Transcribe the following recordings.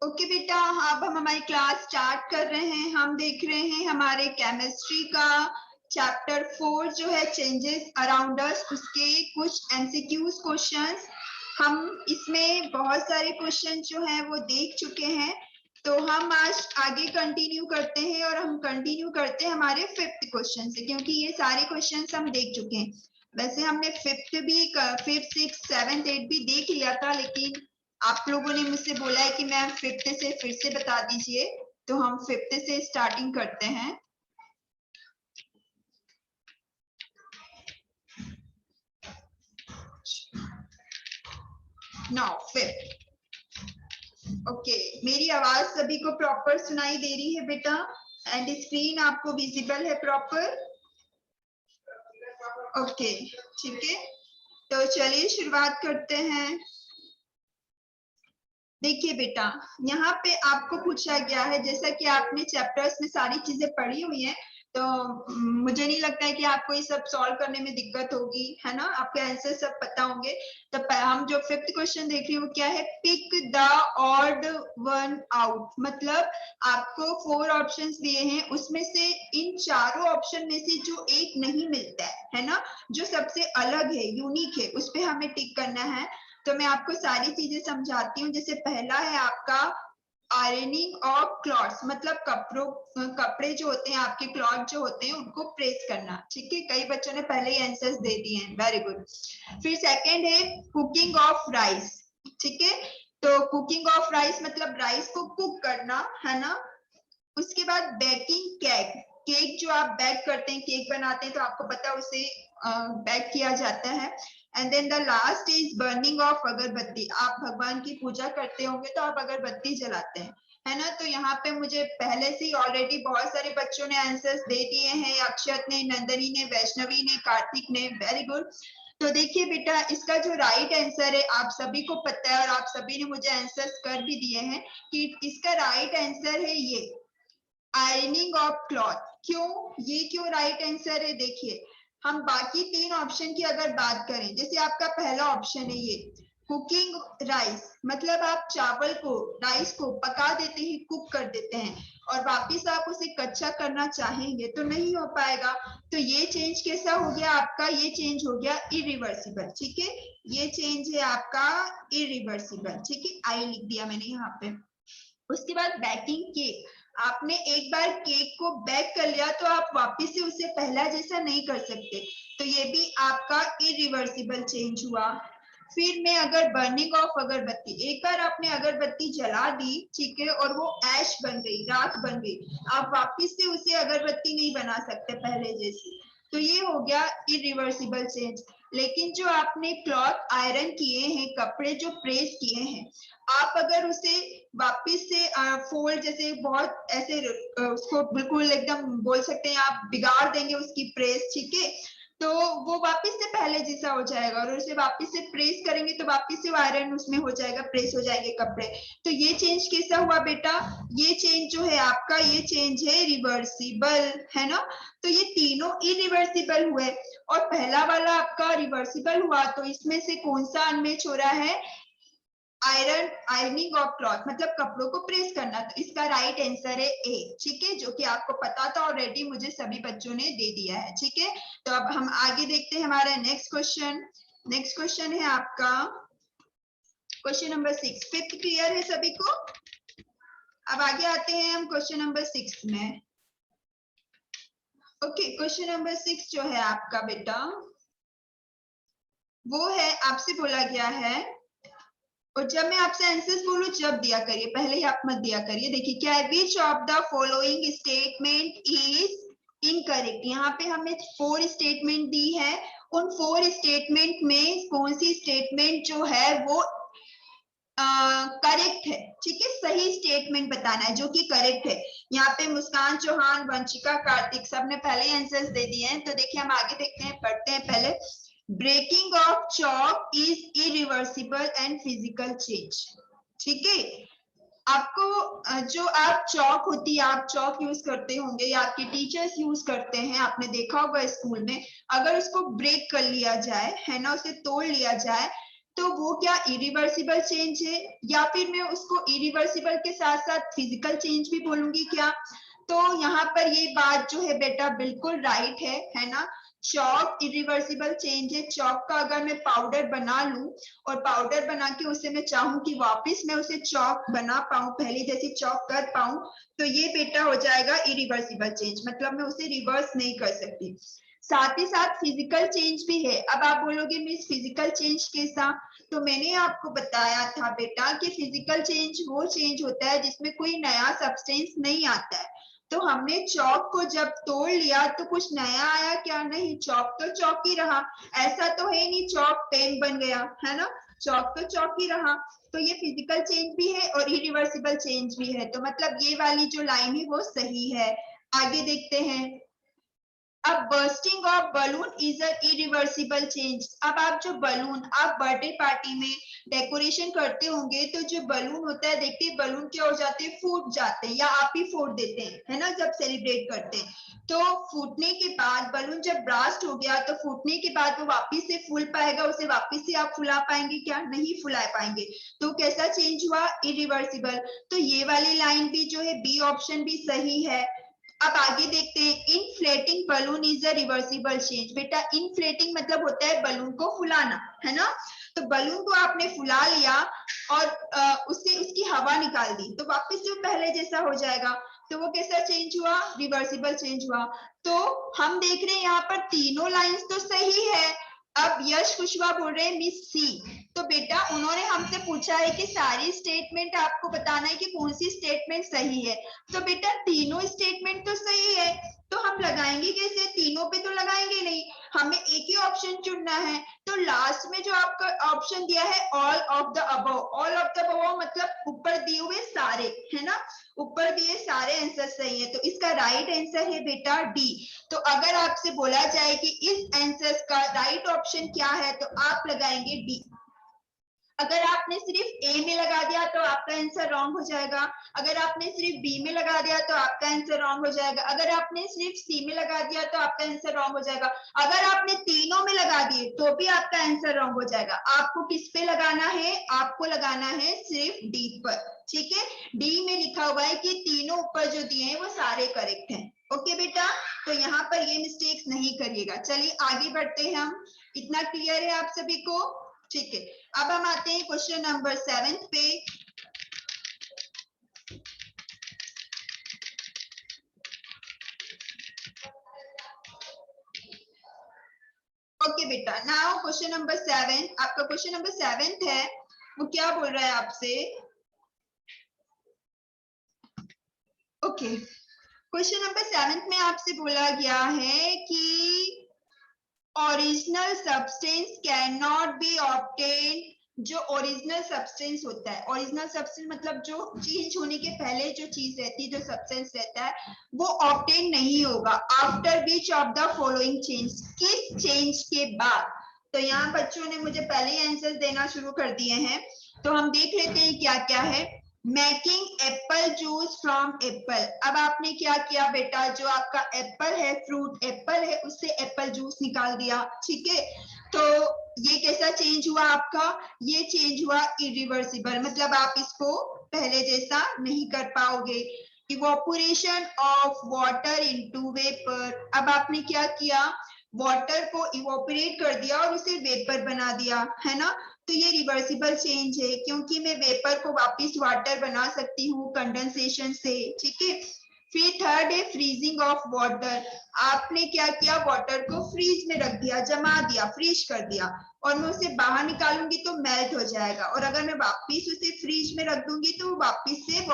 Okay बेटा, अब हम हमारी क्लास स्टार्ट कर रहे हैं। हम देख रहे हैं हमारे केमिस्ट्री का चैप्टर 4 जो है चेंजेस अराउंड अस, उसके कुछ एमसीक्यूज क्वेश्चंस। हम इसमें बहुत सारे क्वेश्चन जो हैं वो देख चुके हैं, तो हम आज आगे कंटिन्यू करते हैं और हम कंटिन्यू करते हैं हमारे 5th क्वेश्चन से, क्योंकि ये सारे क्वेश्चंस हम देख चुके हैं। वैसे हमने 5th भी 5th 6th 7th 8th भी देख लिया था, लेकिन आप लोगों ने मुझसे बोला है कि मैम 5th से फिर से बता दीजिए, तो हम 5th से स्टार्टिंग करते हैं। Now 5th। ओके, मेरी आवाज सभी को प्रॉपर सुनाई दे रही है बेटा? एंड स्क्रीन आपको विजिबल है प्रॉपर? ओके, ठीक है, तो चलिए शुरुआत करते हैं। देखिए बेटा, यहाँ पे आपको पूछा गया है, जैसा कि आपने चैप्टर्स में सारी चीजें पढ़ी हुई हैं, तो मुझे नहीं लगता है कि आपको ये सब सॉल्व करने में दिक्कत होगी, है ना? आपके आंसर सब पता होंगे। तो हम जो 5th क्वेश्चन देख रहे हैं वो क्या है? Pick the odd one out. मतलब आपको 4 ऑप्शंस दिए हैं, उसमें से इन चारों ऑप्शन में से जो एक नहीं मिलता है ना, जो सबसे अलग है, यूनिक है, उस पे हमें टिक करना है। तो मैं आपको सारी चीजें समझाती हूँ। जैसे पहला है आपका आयरनिंग ऑफ क्लॉथ्स, मतलब कपड़े जो होते हैं आपके, क्लॉथ जो होते हैं उनको प्रेस करना। ठीक है, कई बच्चों ने पहले ही आंसर्स दे दिए हैं, वेरी गुड। फिर सेकंड है कुकिंग ऑफ राइस। ठीक है, तो कुकिंग ऑफ राइस मतलब राइस को कुक करना, है ना? उसके बाद बेकिंग केक, केक जो आप बेक करते हैं, केक बनाते हैं, तो आपको पता है उसे बेक किया जाता है। And then the last is burning of अगरबत्ती। आप भगवान की पूजा करते होंगे तो आप अगरबत्ती जलाते हैं, है ना? तो यहाँ पे मुझे पहले से ही ऑलरेडी बहुत सारे बच्चों ने आंसर्स दे दिए हैं। अक्षत ने, नंदनी ने, वैष्णवी ने, कार्तिक ने, वेरी गुड। तो देखिए बेटा, इसका जो राइट आंसर है आप सभी को पता है और आप सभी ने मुझे आंसर्स कर भी दिए हैं कि इसका राइट आंसर है ये आयरनिंग ऑफ क्लॉथ। क्यों, ये क्यों राइट आंसर है? देखिए, हम बाकी 3 ऑप्शन की अगर बात करें, जैसे आपका पहला ऑप्शन है ये कुकिंग राइस, मतलब आप चावल को, राइस को पका देते हैं, कुक कर देते हैं, और वापिस आप उसे कच्चा करना चाहेंगे तो नहीं हो पाएगा। तो ये चेंज कैसा हो गया आपका? ये चेंज हो गया इरिवर्सिबल। ठीक है, ये चेंज है आपका इरिवर्सिबल। ठीक है, आई लिख दिया मैंने यहाँ पे। उसके बाद बेकिंग केक, आपने एक बार केक को बेक कर लिया तो आप वापस से उसे पहला जैसा नहीं कर सकते, तो ये भी आपका इरिवर्सिबल चेंज हुआ। फिर में अगर बर्निंग ऑफ अगरबत्ती, एक बार आपने अगरबत्ती जला दी, ठीक है, और वो ऐश बन गई, राख बन गई, आप वापस से उसे अगरबत्ती नहीं बना सकते पहले जैसी, तो ये हो गया इरिवर्सिबल चेंज। लेकिन जो आपने क्लॉथ आयरन किए हैं, कपड़े जो प्रेस किए हैं, आप अगर उसे वापिस से फोल्ड, जैसे बहुत ऐसे उसको बिल्कुल एकदम बोल सकते हैं आप बिगाड़ देंगे उसकी प्रेस, ठीक है, तो वो वापिस से पहले जैसा हो जाएगा, और उसे वापिस से प्रेस करेंगे तो वापिस से आयरन उसमें हो जाएगा, प्रेस हो जाएंगे कपड़े। तो ये चेंज कैसा हुआ बेटा? ये चेंज जो है आपका, ये चेंज है रिवर्सिबल, है ना? तो ये तीनों इरिवर्सिबल हुए, और पहला वाला आपका रिवर्सिबल हुआ, तो इसमें से कौन सा अनमैच हो रहा है? आयरनिंग ऑफ क्लॉथ, मतलब कपड़ों को प्रेस करना। तो इसका राइट आंसर है ए। ठीक है, जो कि आपको पता था ऑलरेडी, मुझे सभी बच्चों ने दे दिया है। ठीक है, तो अब हम आगे देखते हैं हमारा नेक्स्ट क्वेश्चन। नेक्स्ट क्वेश्चन है आपका क्वेश्चन नंबर 6। 5th क्लियर है सभी को? अब आगे आते हैं हम क्वेश्चन नंबर 6 में। ओके, क्वेश्चन नंबर 6 जो है आपका बेटा, वो है, आपसे बोला गया है, और जब मैं आपसे आंसर्स बोलूं जब दिया करिए, पहले ही आप मत दिया करिए। देखिए क्या है, which of the following statement is incorrect. यहाँ पे हमें 4 स्टेटमेंट दी है, उन 4 स्टेटमेंट में कौन सी स्टेटमेंट जो है वो करेक्ट है? ठीक है, सही स्टेटमेंट बताना है जो कि करेक्ट है। यहाँ पे मुस्कान चौहान, वंशिका, कार्तिक सब ने पहले आंसर्स दे दिए हैं। तो देखिए हम आगे देखते हैं, पढ़ते हैं पहले। Breaking of chalk is irreversible and physical change. ठीक है, आपको जो आप चॉक होती है, आप चॉक यूज करते होंगे या आपके टीचर्स यूज करते हैं, आपने देखा होगा स्कूल में, अगर उसको ब्रेक कर लिया जाए, है ना, उसे तोड़ लिया जाए, तो वो क्या इरिवर्सिबल चेंज है, या फिर मैं उसको इरिवर्सिबल के साथ साथ फिजिकल चेंज भी बोलूंगी क्या? तो यहाँ पर ये बात जो है बेटा बिल्कुल राइट है ना। चॉक इरिवर्सिबल चेंज है। चॉक का अगर मैं पाउडर बना लूं और पाउडर बना के उसे मैं चाहूं कि वापस मैं उसे चॉक बना पाऊं, पहले जैसी चॉक कर पाऊं, तो ये बेटा हो जाएगा इरिवर्सिबल चेंज, मतलब मैं उसे रिवर्स नहीं कर सकती। साथ ही साथ फिजिकल चेंज भी है। अब आप बोलोगे मिस फिजिकल चेंज कैसा? तो मैंने आपको बताया था बेटा कि फिजिकल चेंज वो चेंज होता है जिसमें कोई नया सब्सटेंस नहीं आता है। तो हमने चौक को जब तोड़ लिया तो कुछ नया आया क्या? नहीं, चौक तो चौक ही रहा। ऐसा तो है नहीं चौक पेन बन गया, है ना। चौक तो चौक ही रहा। तो ये फिजिकल चेंज भी है और इरिवर्सिबल चेंज भी है। तो मतलब ये वाली जो लाइन है वो सही है। आगे देखते हैं। अब bursting of balloon is a irreversible change. अब आप जो बलून आप बर्थडे पार्टी में डेकोरेशन करते होंगे तो जो बलून होता है, देखिए बलून क्या हो जाते हैं, फूट जाते हैं, या आप ही फोड़ देते हैं, है ना, जब सेलिब्रेट करते हैं। तो फूटने के बाद बलून जब ब्लास्ट हो गया तो फूटने के बाद वो वापिस से फूल पाएगा, उसे वापिस से आप फुला पाएंगे क्या? नहीं फुला पाएंगे। तो कैसा चेंज हुआ? इरिवर्सिबल। तो ये वाली लाइन भी जो है बी ऑप्शन भी सही है। अब आगे देखते हैं। Inflating balloon is a reversible change. बेटा इनफ्लेटिंग मतलब होता है बलून को फुलाना, है ना। तो बलून को आपने फुला लिया और उससे उसकी हवा निकाल दी तो वापस जो पहले जैसा हो जाएगा। तो वो कैसा चेंज हुआ? रिवर्सिबल चेंज हुआ। तो हम देख रहे हैं यहाँ पर तीनों लाइंस तो सही है। अब यश कुशवाहा बोल रहे हैं मिस सी। तो बेटा उन्होंने हमसे पूछा है कि सारी स्टेटमेंट आपको बताना है कि कौन सी स्टेटमेंट सही है। तो बेटा तीनों स्टेटमेंट तो सही है, तो हम लगाएंगे कैसे? तीनों पे तो लगाएंगे नहीं, हमें एक ही ऑप्शन चुनना है। तो लास्ट में जो आपका ऑप्शन दिया है all of the above, all of the above मतलब ऊपर दिए हुए सारे, है ना, ऊपर दिए सारे आंसर सही है। तो इसका राइट आंसर है बेटा डी। तो अगर आपसे बोला जाए कि इस आंसर का राइट ऑप्शन क्या है तो आप लगाएंगे डी। अगर आपने सिर्फ ए में लगा दिया तो आपका आंसर रॉन्ग हो जाएगा। अगर आपने सिर्फ बी में लगा दिया तो आपका आंसर रॉन्ग हो जाएगा। अगर आपने सिर्फ सी में लगा दिया तो आपका आंसर रॉन्ग हो जाएगा। अगर आपने तीनों में लगा दिए तो भी आपका आंसर रॉन्ग हो जाएगा। आपको किस पे लगाना है? आपको लगाना है सिर्फ डी पर, ठीक है। डी में लिखा हुआ है कि तीनों ऊपर जो दिए हैं वो सारे करेक्ट हैं। ओके बेटा, तो यहाँ पर ये मिस्टेक्स नहीं करिएगा। चलिए आगे बढ़ते हैं हम। इतना क्लियर है आप सभी को? ठीक है। अब हम आते हैं क्वेश्चन नंबर 7 पे। ओके बेटा, नाउ क्वेश्चन नंबर 7, आपका क्वेश्चन नंबर 7 है, वो क्या बोल रहा है आपसे? ओके, क्वेश्चन नंबर 7 में आपसे बोला गया है कि original substance can not be obtained. जो ओरिजिनल सब्सटेंस होता है, ओरिजिनल सब्सटेंस मतलब जो चेंज होने के पहले जो चीज रहती है, जो सब्सटेंस रहता है, वो ऑब्टेन नहीं होगा after which of the following change. किस चेंज के बाद? तो यहाँ बच्चों ने मुझे पहले ही आंसर देना शुरू कर दिए हैं, तो हम देख लेते हैं क्या क्या है। Making Apple juice from Apple. अब आपने क्या किया बेटा, जो आपका एप्पल है, फ्रूट एप्पल है, उससे एप्पल जूस निकाल दिया, ठीक है। तो ये कैसा चेंज हुआ आपका? ये चेंज हुआ इरिवर्सिबल, मतलब आप इसको पहले जैसा नहीं कर पाओगे। Evaporation of water into vapour. अब आपने क्या किया? वाटर को इवोपरेट कर दिया और उसे वेपर बना दिया, है ना। तो ये रिवर्सिबल चेंज है क्योंकि मैं वेपर को वापस वाटर बना सकती हूँ कंडेंसेशन से, ठीक है। फिर थर्ड है फ्रीजिंग ऑफ वाटर। आपने क्या किया? वाटर को फ्रीज में रख दिया, जमा दिया, फ्रीज कर दिया, और मैं उसे बाहर निकालूंगी तो मेल्ट हो जाएगा, और अगर मैं वापिस उसे फ्रीज में रख दूंगी तो वापिस से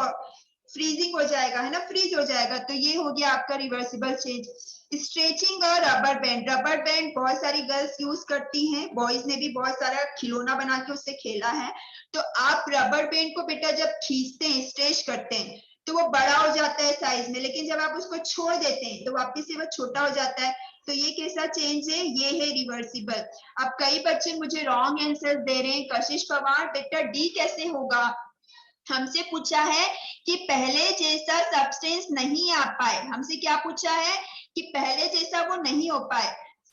फ्रीजिंग हो जाएगा, है ना, फ्रीज हो जाएगा। तो ये हो गया आपका रिवर्सिबल चेंज। स्ट्रेचिंग और रबर बैंड। रबर बैंड बहुत सारी गर्ल्स यूज करती हैं, बॉयज ने भी बहुत सारा खिलौना बना के उससे खेला है। तो आप रबर बैंड को बेटा जब खींचते हैं, स्ट्रेच करते हैं, तो वो बड़ा हो जाता है साइज में, लेकिन जब आप उसको छोड़ देते हैं तो वापस से वो छोटा हो जाता है। तो ये कैसा चेंज है? ये है रिवर्सिबल। अब कई बच्चे मुझे रॉन्ग आंसर दे रहे हैं। कशिश पवार, बेटा डी कैसे होगा? हमसे पूछा है कि पहले जैसा सब्सटेंस नहीं आ पाए। हमसे क्या पूछा है? कि पहले जैसा वो नहीं हो पाए।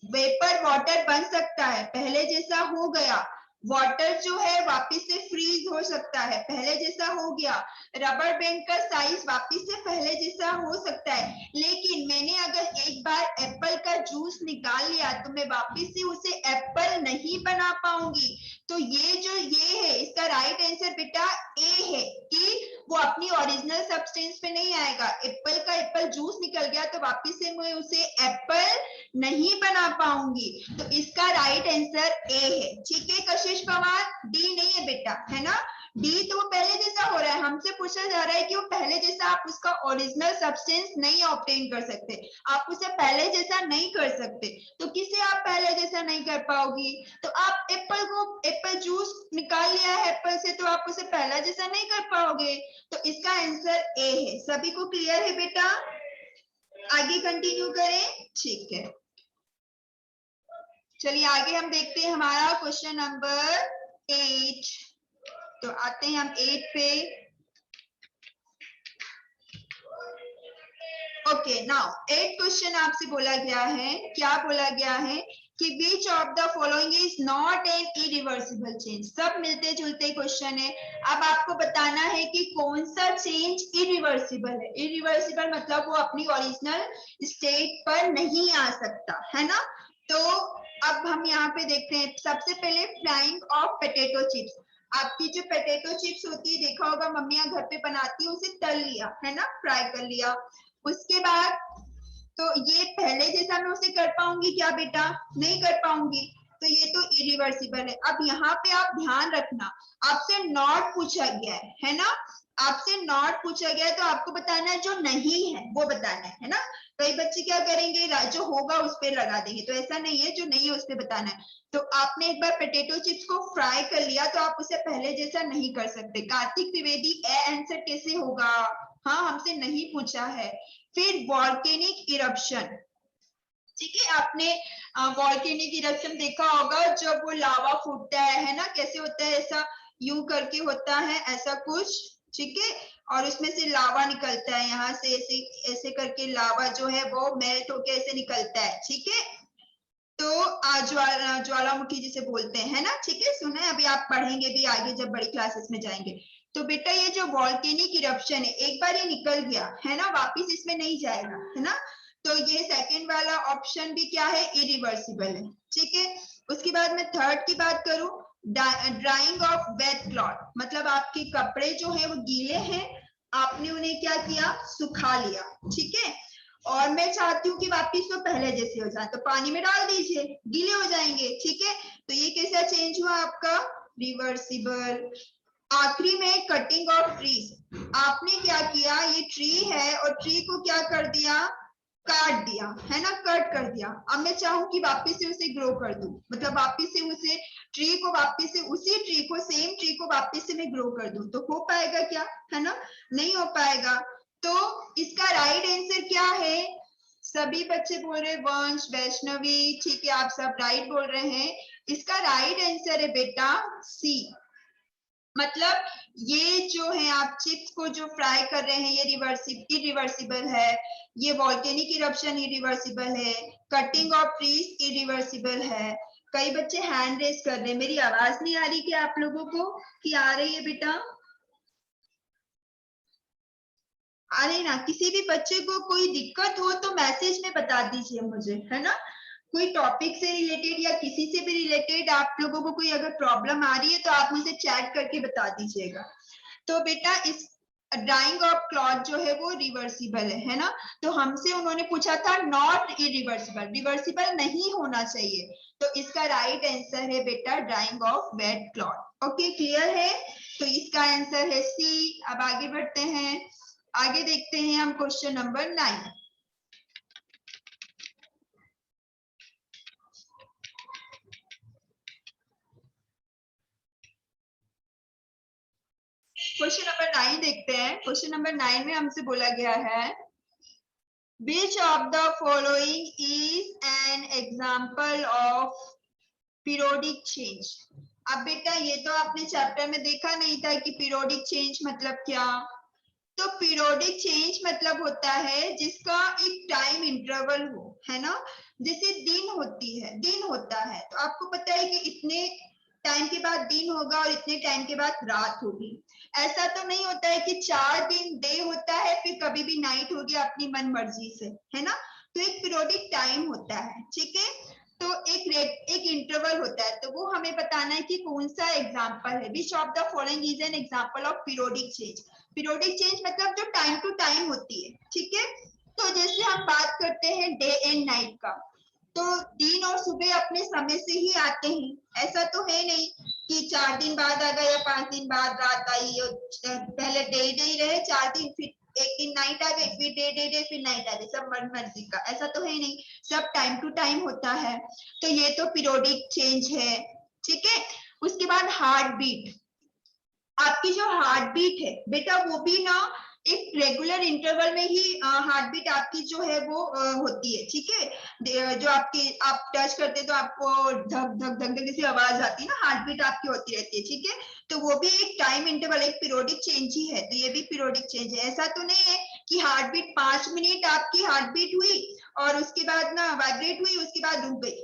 वेपर वाटर बन सकता है, पहले जैसा हो गया, वाटर जो है वापस से फ्रीज हो सकता है, पहले जैसा हो गया। रबर बैंड का साइज वापस से पहले जैसा हो सकता है, लेकिन मैंने अगर एक बार एप्पल का जूस निकाल लिया तो मैं वापस से उसे एप्पल नहीं बना पाऊंगी। तो ये है इसका राइट आंसर बेटा ए है कि वो अपनी ओरिजिनल सब्सटेंस पे नहीं आएगा। एप्पल का एप्पल जूस निकल गया तो वापस से मैं उसे एप्पल नहीं बना पाऊंगी। तो इसका राइट आंसर ए है। ठीक है कशिश पवार, डी नहीं है बेटा, है ना। डी तो वो पहले जैसा हो रहा है, हमसे पूछा जा रहा है कि वो पहले जैसा आप उसका ओरिजिनल सब्सटेंस नहीं ऑब्टेन कर सकते, आप उसे पहले जैसा नहीं कर सकते। तो किसे आप पहले जैसा नहीं कर पाओगी? तो आप एप्पल जूस निकाल लिया है एप्पल से, तो आप उसे पहला जैसा नहीं कर पाओगे। तो इसका आंसर ए है। सभी को क्लियर है बेटा? आगे कंटिन्यू करें, ठीक है। चलिए आगे हम देखते हैं हमारा क्वेश्चन नंबर 8। तो आते हैं हम 8 पे। ओके नाउ 8 क्वेश्चन आपसे बोला गया है, क्या बोला गया है कि which of the following is not an irreversible change. सब मिलते जुलते क्वेश्चन है। अब आपको बताना है कि कौन सा चेंज इरिवर्सिबल है। इरिवर्सिबल मतलब वो अपनी ओरिजिनल स्टेट पर नहीं आ सकता, है ना। तो अब हम यहाँ पे देखते हैं सबसे पहले फ्राइंग ऑफ पोटैटो चिप्स। आपकी जो पोटैटो चिप्स होती है, देखा होगा मम्मियां घर पे बनाती है, उसे तल लिया है ना, फ्राई कर लिया। उसके बाद तो ये पहले जैसा मैं उसे कर पाऊंगी क्या बेटा? नहीं कर पाऊंगी। तो ये तो इरिवर्सिबल है। अब यहाँ पे आप ध्यान रखना, आपसे नॉट पूछा गया है ना। आपसे नॉट पूछा गया है तो आपको बताना है जो नहीं है वो बताना है ना। कई बच्चे क्या करेंगे, जो होगा उस पर लगा देंगे, तो ऐसा नहीं है, जो नहीं है उस पर बताना है। तो आपने एक बार पोटैटो चिप्स को फ्राई कर लिया तो आप उसे पहले जैसा नहीं कर सकते। कार्तिक त्रिवेदी ए आंसर कैसे होगा? हाँ हमसे नहीं पूछा है। फिर वॉल्केनिक इरप्शन, ठीक है। आपने वॉल्केनिक इरप्शन देखा होगा, जब वो लावा फूटता है ना, कैसे होता है, ऐसा यूं करके होता है, ऐसा कुछ, ठीक है। और उसमें से लावा निकलता है, यहाँ से ऐसे ऐसे करके लावा जो है वो मेल्ट होके ऐसे निकलता है, ठीक है। तो ज्वालामुखी जिसे बोलते हैं, है ना, ठीक है। सुना है, अभी आप पढ़ेंगे भी आगे जब बड़ी क्लासेस में जाएंगे। तो बेटा ये जो वॉल्केनिक इरप्शन है, एक बार ये निकल गया है ना, वापिस इसमें नहीं जाएगा, है ना। तो ये सेकंड वाला ऑप्शन भी क्या है, इरिवर्सिबल है, ठीक है। उसके बाद मैं थर्ड की बात करूं, ड्राइंग ऑफ वेट क्लॉथ, मतलब आपके कपड़े जो है वो गीले हैं, आपने उन्हें क्या किया, सुखा लिया, ठीक है। और मैं चाहती हूँ कि वापिस वो पहले जैसे हो जाए, तो पानी में डाल दीजिए, गीले हो जाएंगे, ठीक है। तो ये कैसा चेंज हुआ आपका, रिवर्सिबल। आखिरी में कटिंग ऑफ ट्रीज, आपने क्या किया, ये ट्री है और ट्री को क्या कर दिया, काट दिया, है ना, कट कर दिया। अब मैं चाहूँ कि वापिस से उसे ग्रो कर दूं, मतलब वापिस से उसे ट्री को वापिस से उसी ट्री को, सेम ट्री को वापिस से मैं ग्रो कर दूं, तो हो पाएगा क्या, है ना, नहीं हो पाएगा। तो इसका राइट आंसर क्या है? सभी बच्चे बोल रहे वंश, वैष्णवी, ठीक है, आप सब राइट बोल रहे हैं। इसका राइट आंसर है बेटा सी। मतलब ये जो है आप चिप्स को जो फ्राई कर रहे हैं ये इरिवर्सिबल है, ये वॉल्केनिक इरप्शन इरिवर्सिबल है, कटिंग ऑफ ट्रीज इरिवर्सिबल है। कई बच्चे हैंड रेस कर रहे हैं, मेरी आवाज नहीं आ रही क्या आप लोगों को, कि आ रही है बेटा? अरे ना, किसी भी बच्चे को कोई दिक्कत हो तो मैसेज में बता दीजिए मुझे, है ना। कोई टॉपिक से रिलेटेड या किसी से भी रिलेटेड आप लोगों को कोई अगर प्रॉब्लम आ रही है तो आप मुझे चैट करके बता दीजिएगा। तो बेटा इस ड्राइंग ऑफ क्लॉथ जो है वो रिवर्सिबल है ना। तो हमसे उन्होंने पूछा था नॉट इरिवर्सिबल, रिवर्सिबल नहीं होना चाहिए। तो इसका राइट आंसर है बेटा drawing of wet cloth. Okay clear है? तो इसका आंसर है सी। अब आगे बढ़ते हैं, आगे देखते हैं हम क्वेश्चन नंबर 9। क्वेश्चन नंबर 9 देखते हैं। क्वेश्चन नंबर 9 में हमसे बोला गया है which of the following is an example of periodic change। अब बेटा ये तो आपने चैप्टर में देखा नहीं था कि पीरियोडिक चेंज मतलब क्या। तो पीरियोडिक चेंज मतलब होता है जिसका एक टाइम इंटरवल हो, है ना। जैसे दिन होती है, दिन होता है, तो आपको पता है कि इतने टाइम के बाद दिन होगा और इतने टाइम के बाद रात होगी। ऐसा तो नहीं होता है कि 4 दिन डे होता है फिर कभी भी नाइट होगी अपनी मन मर्जी से, है ना। तो एक पीरियोडिक टाइम होता है, ठीक है। तो एक इंटरवल होता है, तो वो हमें बताना है कि कौन सा एग्जाम्पल है। Which of the following is an example of periodic change. Periodic change मतलब जो टाइम टू टाइम होती है, ठीक है। तो जैसे हम बात करते हैं डे एंड नाइट का, तो दिन और सुबह अपने समय से ही आते हैं। ऐसा तो है नहीं कि 4 दिन बाद आ गया या 5 दिन बाद रात आई और पहले डे ही रहे 4 दिन, फिर एक दिन नाइट आ गई, फिर डे फिर नाइट आ गई, सब मन मर्जी का। ऐसा तो है नहीं, सब टाइम टू टाइम होता है। तो ये तो पीरियोडिक चेंज है, ठीक है। उसके बाद हार्ट बीट। आपकी जो हार्ट बीट है बेटा वो भी ना एक रेगुलर इंटरवल में ही हार्ट बीट आपकी जो है वो होती है, ठीक है। जो आपकी आप टच करते तो आपको धक धक धक धक जैसी आवाज आती है ना, हार्ट बीट आपकी होती रहती है, ठीक है। तो वो भी एक टाइम इंटरवल, एक पीरियोडिक चेंज ही है। तो ये भी पीरियोडिक चेंज है। ऐसा तो नहीं है कि हार्ट बीट 5 मिनट आपकी हार्ट बीट हुई और उसके बाद ना वाइब्रेट हुई, उसके बाद रुक गई।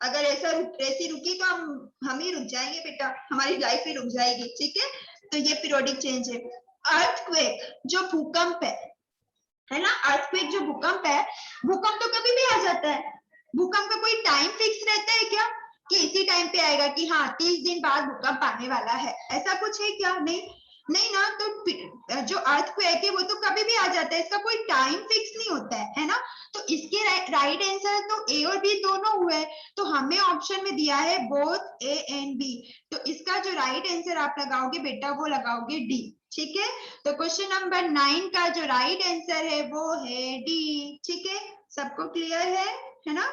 अगर ऐसी रुकी तो हम ही रुक जाएंगे बेटा, हमारी लाइफ ही रुक जाएगी, ठीक है। तो ये पीरियोडिक चेंज है। अर्थक्वेक जो भूकंप है ना, अर्थक्वेक जो भूकंप है, भूकंप तो कभी भी आ जाता है। भूकंप का कोई टाइम फिक्स रहता है क्या कि इसी टाइम पे आएगा कि हाँ 30 दिन बाद भूकंप आने वाला है, ऐसा कुछ है क्या? नहीं नहीं ना। तो जो अर्थक्वेक है वो तो कभी भी आ जाता है, इसका कोई टाइम फिक्स नहीं होता है ना। तो इसके राइट आंसर तो ए और बी दोनों हुए। तो हमें ऑप्शन में दिया है बोथ ए एंड बी। तो इसका जो राइट आंसर आप लगाओगे बेटा वो लगाओगे डी, ठीक है। तो क्वेश्चन नंबर 9 का जो राइट आंसर है वो है डी, ठीक है। सबको क्लियर है ना।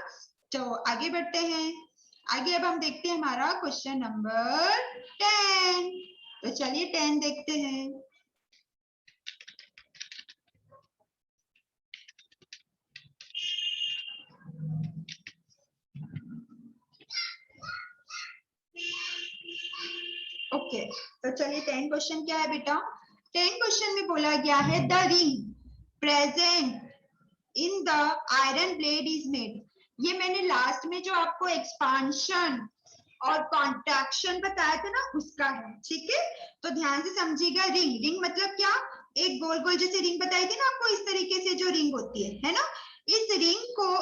तो आगे बढ़ते हैं। आगे अब हम देखते हैं हमारा क्वेश्चन नंबर 10। तो चलिए 10 देखते हैं। ओके तो चलिए 10 क्वेश्चन क्या है बेटा। 10 क्वेश्चन में बोला गया है the ring present in the iron blade is made. ये मैंने लास्ट में जो आपको एक्सपांशन और कॉन्ट्रैक्शन बताया था ना उसका है, ठीक है। तो ध्यान से समझिएगा। रिंग, रिंग मतलब क्या, एक गोल गोल जैसे रिंग बताई थी ना आपको, इस तरीके से जो रिंग होती है ना, इस रिंग को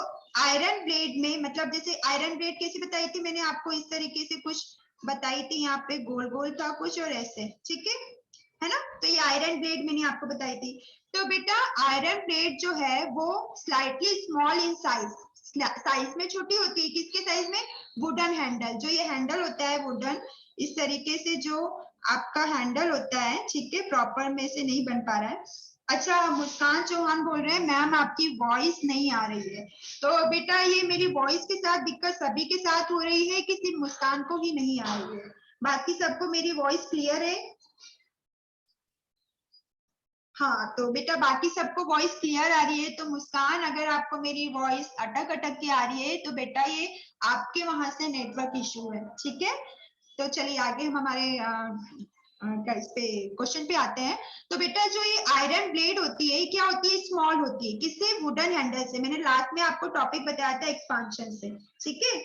आयरन ब्लेड में, मतलब जैसे आयरन ब्लेड कैसे बताई थी मैंने आपको, इस तरीके से कुछ बताई थी, यहाँ पे गोल गोल था कुछ और ऐसे, ठीक है ना। तो ये आयरन ब्लेड मैंने आपको बताई थी। तो बेटा आयरन प्लेट जो है वो स्लाइटली स्मॉल इन साइज में छोटी होती है। किसके साइज में? वुडन हैंडल, जो ये हैंडल होता है वुडन, इस तरीके से जो आपका हैंडल होता है, ठीक है। प्रॉपर में से नहीं बन पा रहा है। अच्छा मुस्कान चौहान बोल रहे हैं मैम आपकी वॉइस नहीं आ रही है। तो बेटा ये मेरी वॉइस के साथ दिक्कत सभी के साथ हो रही है कि सिर्फ मुस्कान को ही नहीं आ रही है? बाकी सबको मेरी वॉइस क्लियर है? हाँ तो बेटा बाकी सबको वॉइस क्लियर आ रही है। तो मुस्कान अगर आपको मेरी वॉइस अटक अटक के आ रही है तो बेटा ये आपके वहां से नेटवर्क इशू है, ठीक है। तो चलिए आगे हम हमारे इस पे क्वेश्चन पे आते हैं। तो बेटा जो ये आयरन ब्लेड होती है क्या होती है? स्मॉल होती है। किससे? वुडन हैंडल से। मैंने लास्ट में आपको टॉपिक बताया था एक्सपांशन से, ठीक है।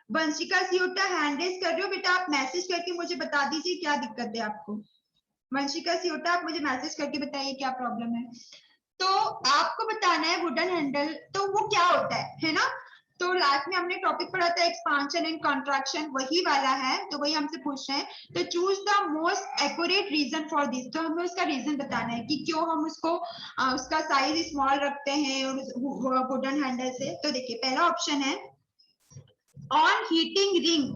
वंशिका सियोटा हैंड रेज कर रहे हो बेटा, आप मैसेज करके मुझे बता दीजिए क्या दिक्कत है आपको। वंशिका सियोटा आप मुझे मैसेज करके बताइए क्या प्रॉब्लम है। तो आपको बताना है वुडन हैंडल तो वो क्या होता है ना। तो लास्ट में हमने टॉपिक पढ़ा था एक्सपांशन एंड कॉन्ट्रैक्शन, वही वाला है। तो वही हमसे पूछ रहे हैं। तो choose the most accurate reason for this. तो हमें उसका रीजन बताना है कि क्यों हम उसको उसका साइज स्मॉल रखते हैं वुडन हैंडल से। तो देखिए पहला ऑप्शन है ऑन हीटिंग रिंग,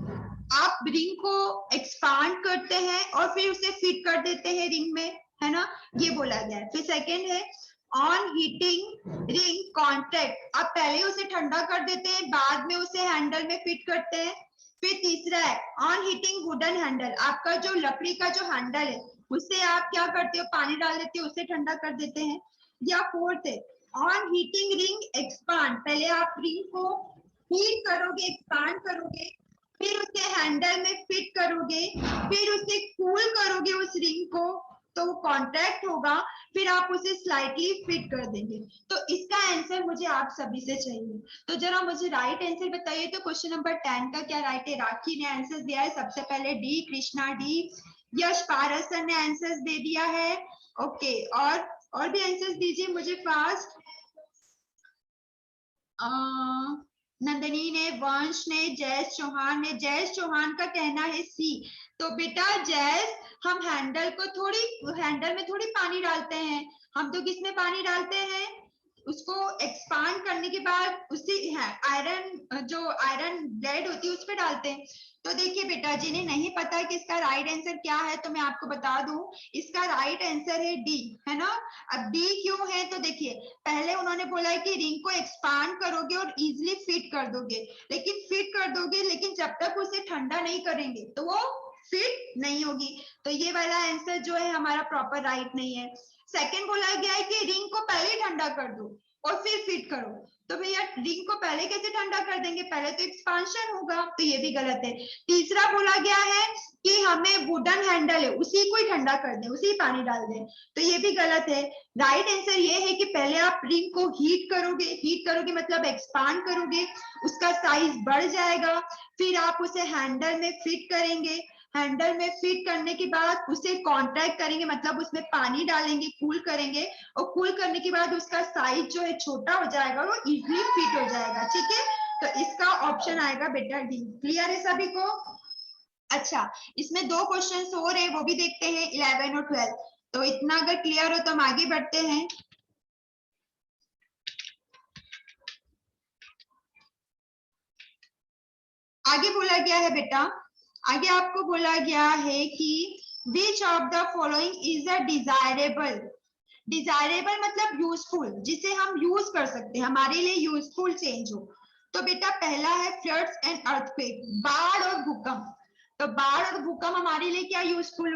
आप रिंग को एक्सपांड करते हैं और फिर उसे फिट कर देते हैं रिंग में, है ना, ये बोला गया है। फिर सेकेंड है ऑन हीटिंग रिंग कॉन्टैक्ट, आप पहले उसे ठंडा कर देते हैं बाद में उसे हैंडल में फिट करते हैं। फिर तीसरा है ऑन हीटिंग वुडन हैंडल, आपका जो लकड़ी का जो हैंडल है उसे आप क्या करते हो, पानी डाल देते हो, उसे ठंडा कर देते हैं। या फोर्थ है ऑन हीटिंग रिंग एक्सपांड, पहले आप रिंग को हीट करोगे, एक्सपांड करोगे, फिर उसे हैंडल में फिट करोगे, फिर उसे कूल करोगे उस रिंग को, तो वो कॉन्ट्रैक्ट होगा, फिर आप उसे स्लाइटली फिट कर देंगे। तो इसका आंसर मुझे आप सभी से चाहिए। तो जरा मुझे राइट आंसर बताइए। तो क्वेश्चन नंबर 10 का क्या राइट है? राखी ने आंसर दिया है सबसे पहले डी, कृष्णा डी, यश पारस सर ने आंसर दे दिया है। ओके, और भी आंसर दीजिए मुझे फास्ट। नंदनी ने, वंश ने, जयेश चौहान ने। जयेश चौहान का कहना है सी। तो बेटा जयेश, हम हैंडल में थोड़ी पानी डालते हैं, हम तो किसमें पानी डालते हैं? उसको एक्सपांड करने के बाद उसी आयरन, जो आयरन ब्लेड होती है उस पर डालते हैं। तो देखिए बेटा, जिन्हें नहीं पता कि इसका राइट आंसर क्या है तो मैं आपको बता दूं, इसका राइट आंसर है डी, है ना। अब डी क्यों है? तो देखिए, पहले उन्होंने बोला है कि रिंग को एक्सपांड करोगे और इजिली फिट कर दोगे, लेकिन जब तक उसे ठंडा नहीं करेंगे तो वो फिट नहीं होगी। तो ये वाला आंसर जो है हमारा प्रॉपर राइट नहीं है। सेकंड बोला गया है कि रिंग को पहले ठंडा कर दो और फिर फिट करो। तो भैया रिंग को पहले कैसे ठंडा कर देंगे? पहले तो एक्सपांशन होगा, तो ये भी गलत है। तीसरा बोला गया है कि हमें वुडन हैंडल है उसी को ही ठंडा कर दें, उसी पानी डाल दें, तो ये भी गलत है। राइट आंसर ये है कि पहले आप रिंग को हीट करोगे मतलब एक्सपांड करोगे, उसका साइज बढ़ जाएगा, फिर आप उसे हैंडल में फिट करेंगे, हैंडल में फिट करने के बाद उसे कॉन्ट्रैक्ट करेंगे, मतलब उसमें पानी डालेंगे, कूल करेंगे, और कूल करने के बाद उसका साइज जो है छोटा हो जाएगा, वो इजीली फिट हो जाएगा। ठीक है, तो इसका ऑप्शन आएगा बेटा डी। क्लियर है सभी को? अच्छा, इसमें दो क्वेश्चन और है, वो भी देखते हैं 11 और 12। तो इतना अगर क्लियर हो तो हम आगे बढ़ते हैं। आगे बोला गया है बेटा, आगे आपको बोला गया है कि which of the following is a desirable. Desirable मतलब यूजफुल, जिसे हम यूज कर सकते हैं, हमारे लिए यूजफुल चेंज हो। तो बेटा पहला है फ्लड्स एंड अर्थक्वेक, बाढ़ और भूकंप। तो बाढ़ और भूकंप हमारे लिए क्या यूजफुल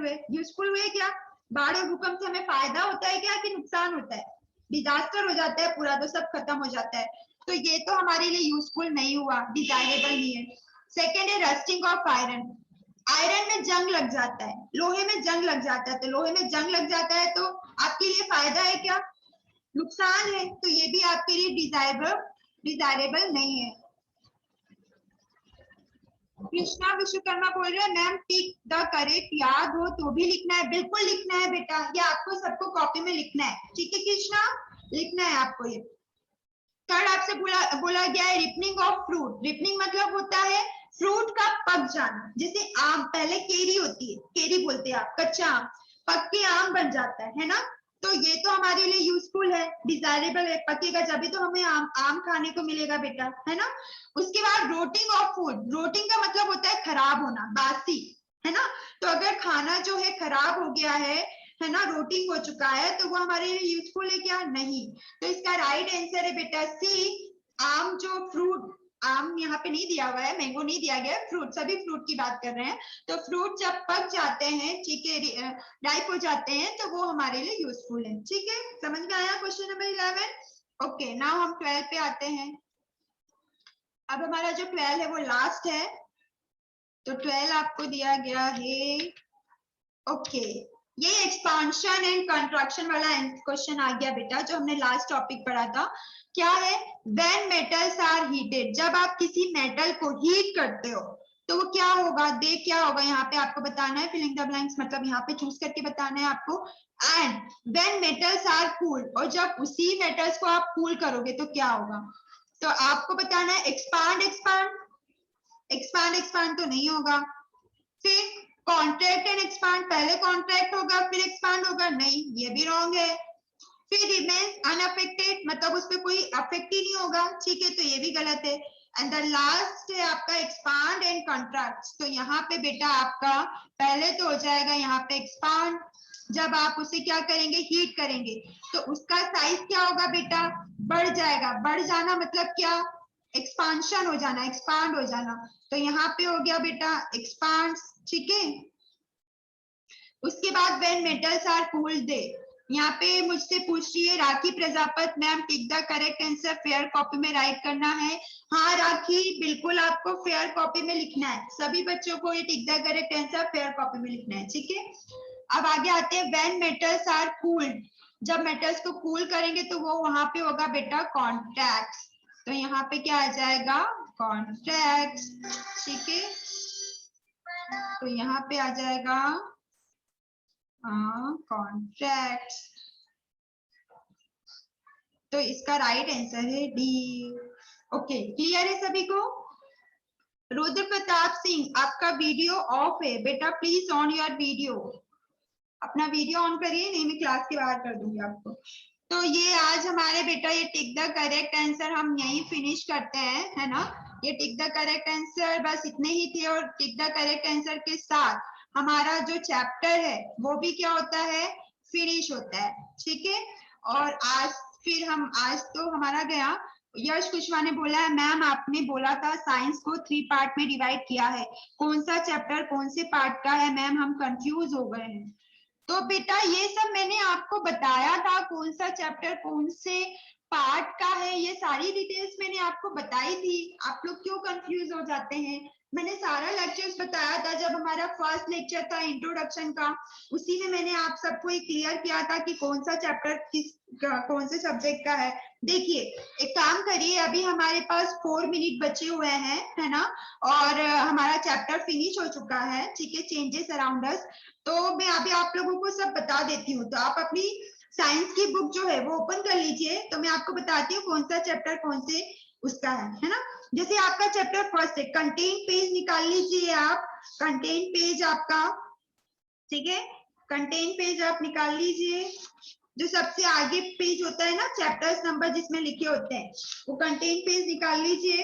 हुए क्या? बाढ़ और भूकंप से हमें फायदा होता है क्या कि नुकसान होता है? डिजास्टर हो जाता है पूरा, तो सब खत्म हो जाता है। तो ये तो हमारे लिए यूजफुल नहीं हुआ, डिजायरेबल नहीं है। सेकेंड है रस्टिंग ऑफ आयरन। आयरन में जंग लग जाता है, लोहे में जंग लग जाता है, तो लोहे में जंग लग जाता है तो आपके लिए फायदा है क्या? नुकसान है, तो ये भी आपके लिए डिजायरेबल नहीं है। कृष्णा विश्वकर्मा बोल रहे हैं मैम टिक द करेक्ट, याद हो तो भी लिखना है, बिल्कुल लिखना है बेटा, ये आपको सबको कॉपी में लिखना है। ठीक है कृष्णा, लिखना है आपको ये। थर्ड आपसे बोला गया है रिपनिंग ऑफ फ्रूट। रिपनिंग मतलब होता है फ्रूट का पक जाना, जैसे आम, पहले केरी होती है, केरी बोलते हैं आप, कच्चा आम पक के आम बन जाता है ना। तो ये तो हमारे लिए यूजफुल है, डिजायरेबल है, पकेगा जब तो हमें आम खाने को मिलेगा बेटा, है ना। उसके बाद रोटिंग ऑफ फूड। रोटिंग का मतलब होता है खराब होना, बासी, है ना। तो अगर खाना जो है खराब हो गया है ना, रोटिंग हो चुका है, तो वो हमारे लिए यूजफुल है क्या? नहीं। तो इसका राइट आंसर है बेटा सी, आम जो फ्रूट, आम यहाँ पे नहीं दिया हुआ है, मैंगो नहीं दिया गया, फ्रूट, सभी फ्रूट की बात कर रहे हैं। तो फ्रूट जब पक जाते हैं, ठीक है, राइप हो जाते हैं, तो वो हमारे लिए यूजफुल है। ठीक है, समझ में आया क्वेश्चन नंबर 11? ओके, नाउ हम 12 पे आते हैं। अब हमारा जो 12 है वो लास्ट है। तो 12 आपको दिया गया है, ओके, ये एक्सपांशन एंड कंट्रक्शन वाला क्वेश्चन आ गया बेटा, जो हमने लास्ट टॉपिक पढ़ा था। क्या है? व्हेन मेटल्स आर हीटेड, जब आप किसी मेटल को हीट करते हो तो वो क्या होगा? देख क्या होगा, यहाँ पे आपको बताना है, फिलिंग द ब्लैंक्स मतलब यहाँ पे चूज करके बताना है आपको। And when metals are cooled, और जब उसी मेटल्स को आप कूल करोगे तो क्या होगा? तो आपको बताना है एक्सपांड, एक्सपांड तो नहीं होगा। फिर कॉन्ट्रैक्ट एंड एक्सपांड, पहले कॉन्ट्रैक्ट होगा फिर एक्सपांड होगा, नहीं, ये भी रॉन्ग है। फिर रिमेन्स अनअफेक्टेड, मतलब उस पर कोई अफेक्ट ही नहीं होगा, ठीक है, तो ये भी गलत है। एंड द लास्ट है आपका एक्सपांड एंड कॉन्ट्रैक्ट। तो यहाँ पे बेटा आपका पहले तो हो जाएगा यहाँ पे एक्सपांड, जब आप उसे क्या करेंगे? हीट करेंगे, तो उसका साइज क्या होगा बेटा? बढ़ जाएगा। बढ़ जाना मतलब क्या? एक्सपांशन हो जाना, एक्सपांड हो जाना। तो यहाँ पे हो गया बेटा एक्सपांड, ठीक है। उसके बाद when metals are cooled they, यहाँ पे मुझसे पूछ रही है Rakhi Prajapat, ma'am tick the correct answer, fair copy में राइट करना है। हाँ राखी, बिल्कुल आपको फेयर कॉपी में लिखना है, सभी बच्चों को ये टिक the correct answer fair copy में लिखना है, ठीक है। अब आगे आते हैं, व्हेन मेटल्स आर कूल्ड, जब मेटल्स को कूल करेंगे तो वो वहां पे होगा बेटा कॉन्ट्रैक्ट्स, तो यहाँ पे क्या आ जाएगा कॉन्ट्रैक्ट्स, ठीक है। तो यहाँ पे आ जाएगा कॉन्ट्रैक्ट्स, तो इसका राइट आंसर है डी। ओके, क्लियर है सभी को। रुद्र प्रताप सिंह, आपका वीडियो ऑफ है बेटा, प्लीज ऑन योर वीडियो, अपना वीडियो ऑन करिए, नहीं मैं क्लास के बाहर कर दूंगी आपको। तो ये आज हमारे बेटा ये टिक द करेक्ट आंसर हम यही फिनिश करते हैं, है ना। ये टिक द करेक्ट आंसर बस इतने ही थे, और टिक द करेक्ट आंसर के साथ हमारा जो चैप्टर है वो भी क्या होता है, फिनिश होता है, ठीक है। और आज फिर हम, आज तो हमारा गया। यश कुशवाहा ने बोला है मैम आपने बोला था साइंस को 3 पार्ट में डिवाइड किया है, कौन सा चैप्टर कौन से पार्ट का है मैम, हम कंफ्यूज हो गए हैं। तो बेटा ये सब मैंने आपको बताया था, कौन सा चैप्टर कौन से पार्ट का है, ये सारी डिटेल्स मैंने आपको बताई थी, आप लोग क्यों कंफ्यूज हो जाते हैं। मैंने सारा लेक्चर्स बताया था, जब हमारा फर्स्ट लेक्चर था इंट्रोडक्शन का, उसी में मैंने आप सबको ये क्लियर किया था कि कौन सा चैप्टर किस कौन से सब्जेक्ट का है। देखिए एक काम करिए, अभी हमारे पास 4 मिनट बचे हुए हैं, है ना, और हमारा चैप्टर फिनिश हो चुका है, ठीक है, चेंजेस अराउंड अस। तो मैं अभी आप लोगों को सब बता देती हूँ, तो आप अपनी साइंस की बुक जो है वो ओपन कर लीजिए, तो मैं आपको बताती हूँ कौन सा चैप्टर कौन से उसका है ना। जैसे आपका चैप्टर फर्स्ट है, कंटेंट पेज निकाल लीजिए आप, कंटेंट पेज आपका, ठीक है, कंटेंट पेज आप निकाल लीजिए, जो सबसे आगे पेज होता है ना, चैप्टर्स नंबर जिसमें लिखे होते हैं, वो कंटेंट पेज निकाल लीजिए।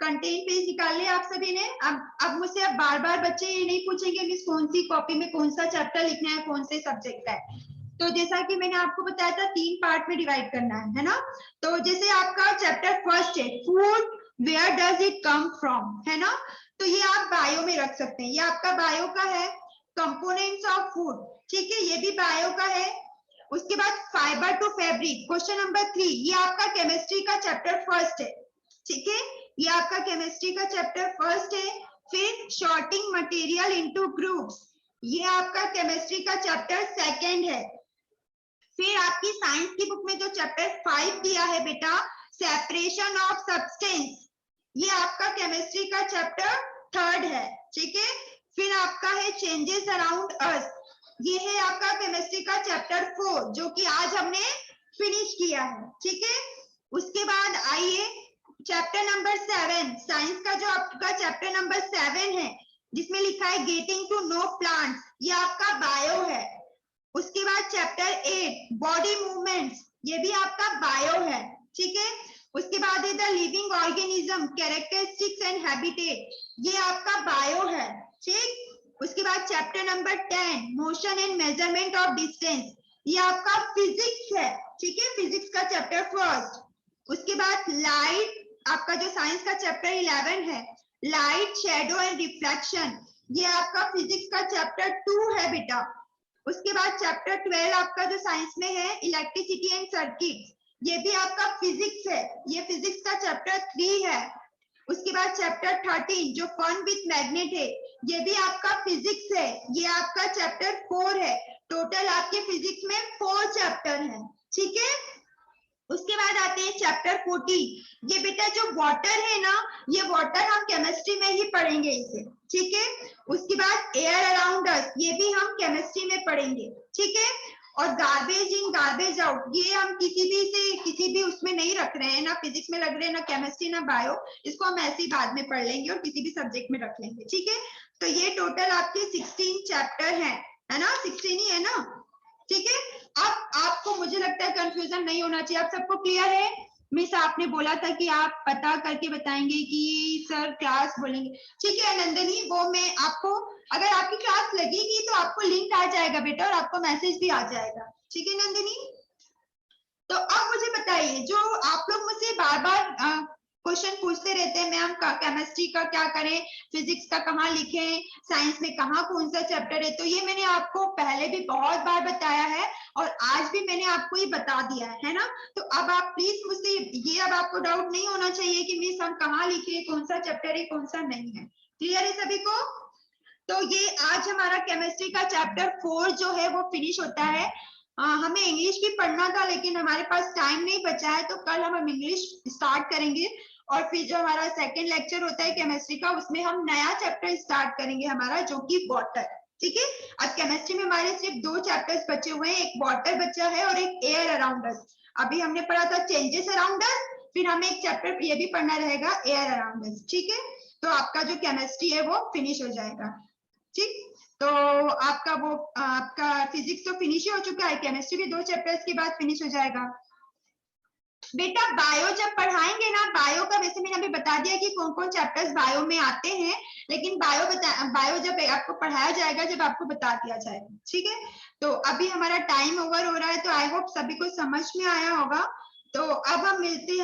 कंटेंट पेज निकाल लिया आप सभी ने। अब मुझसे अब बार बार बच्चे ये नहीं पूछेंगे मिस कौन सी कॉपी में कौन सा चैप्टर लिखना है, कौन से सब्जेक्ट का है। तो जैसा कि मैंने आपको बताया था 3 पार्ट में डिवाइड करना है ना। तो जैसे आपका चैप्टर फर्स्ट है food, where does it come from, है ना, तो ये आप बायो में रख सकते हैं, ये आपका बायो का है। कंपोनेंट्स ऑफ फूड, ठीक है, ये भी बायो का है। उसके बाद fibre to fabric, question number 3, ये आपका केमिस्ट्री का चैप्टर फर्स्ट है, ठीक है, ये आपका केमिस्ट्री का चैप्टर फर्स्ट है। फिर शॉर्टिंग मटेरियल इनटू ग्रुप्स, ये आपका केमिस्ट्री का चैप्टर सेकंड है। फिर आपकी साइंस की बुक में जो चैप्टर 5 दिया है बेटा, सेपरेशन ऑफ सब्सटेंस, ये आपका केमिस्ट्री का चैप्टर थर्ड है, ठीक है। फिर आपका है चेंजेस अराउंड अस, ये है आपका केमिस्ट्री का चैप्टर 4, जो कि आज हमने फिनिश किया है, ठीक है। उसके बाद आइए चैप्टर नंबर 7, साइंस का जो आपका चैप्टर नंबर 7 है, जिसमें लिखा है गेटिंग टू नो प्लांट्स, ये आपका बायो है। उसके बाद चैप्टर 8 बॉडी मूवमेंट्स, ये भी आपका बायो है, ठीक है। उसके बाद है the living organism characteristics and habitat, ये आपका बायो है, ठीक। उसके बाद chapter number 10 motion and measurement of distance, ये आपका फिजिक्स है, ठीक है, फिजिक्स का चैप्टर फर्स्ट। उसके बाद लाइट, आपका जो साइंस का चैप्टर 11 है, लाइट शेडो एंड रिफ्लेक्शन, ये आपका फिजिक्स का चैप्टर 2 है बेटा। उसके बाद चैप्टर 12 आपका जो साइंस में है इलेक्ट्रिसिटी एंड सर्किट, ये भी आपका फिजिक्स है, ये फिजिक्स का चैप्टर 3 है। उसके बाद चैप्टर 13 जो फन विथ मैग्नेट है, ये भी आपका फिजिक्स है, ये आपका चैप्टर 4 है। टोटल आपके फिजिक्स में 4 चैप्टर हैं, ठीक है। उसके बाद आते हैं चैप्टर 14, ये बेटा जो वाटर है ना, ये वाटर हम केमिस्ट्री में ही पढ़ेंगे इसे, ठीक है। उसके बाद एयर अराउंड अस, ये भी हम केमिस्ट्री में पढ़ेंगे, ठीक है। और गार्बेज इन गार्बेज आउट, ये हम किसी भी उसमें नहीं रख रहे हैं, ना फिजिक्स में लग रहे हैं, ना केमिस्ट्री ना बायो, इसको हम ऐसे ही बाद में पढ़ लेंगे और किसी भी सब्जेक्ट में रख लेंगे, ठीक है। तो ये टोटल आपके 16 चैप्टर है ना, 16 ही है ना, ठीक है। अब आपको मुझे लगता है कंफ्यूजन नहीं होना चाहिए, आप सबको क्लियर है। मिस आपने बोला था कि आप पता करके बताएंगे कि सर क्लास बोलेंगे, ठीक है नंदनी, वो मैं आपको, अगर आपकी क्लास लगेगी तो आपको लिंक आ जाएगा बेटा, और आपको मैसेज भी आ जाएगा, ठीक है नंदनी। तो अब मुझे बताइए, जो आप लोग मुझसे बार बार क्वेश्चन पूछते रहते हैं मैम केमिस्ट्री का क्या करें, फिजिक्स का कहाँ लिखें, साइंस में कहाँ कौन सा चैप्टर है। तो ये मैंने आपको पहले भी बहुत बार बताया है और आज भी मैंने आपको ये बता दिया है ना। तो अब आप प्लीज मुझसे ये अब आपको डाउट नहीं होना चाहिए कि मिस हम कहाँ लिखे, कौन सा चैप्टर है कौन सा नहीं है। क्लियर है सभी को? तो ये आज हमारा केमिस्ट्री का चैप्टर 4 जो है वो फिनिश होता है। हमें इंग्लिश भी पढ़ना था लेकिन हमारे पास टाइम नहीं बचा है, तो कल हम इंग्लिश स्टार्ट करेंगे और फिर जो हमारा सेकंड लेक्चर होता है केमिस्ट्री का उसमें हम नया चैप्टर स्टार्ट करेंगे हमारा, जो कि वाटर। ठीक है, अब केमिस्ट्री में हमारे सिर्फ 2 चैप्टर्स बचे हुए हैं, एक वाटर बचा है और एक एयर अराउंड अस। अभी हमने पढ़ा था चेंजेस अराउंड अस, फिर हमें एक चैप्टर ये भी पढ़ना रहेगा एयर अराउंड अस। ठीक है, तो आपका जो केमिस्ट्री है वो फिनिश हो जाएगा। ठीक, तो आपका फिजिक्स तो फिनिश ही हो चुका है, केमिस्ट्री भी 2 चैप्टर्स के बाद फिनिश हो जाएगा। बेटा बायो जब पढ़ाएंगे ना, बायो का वैसे मैंने अभी बता दिया कि कौन कौन चैप्टर्स बायो में आते हैं, लेकिन बायो जब आपको पढ़ाया जाएगा जब आपको बता दिया जाएगा। ठीक है, तो अभी हमारा टाइम ओवर हो रहा है, तो आई होप सभी को समझ में आया होगा। तो अब हम मिलते हैं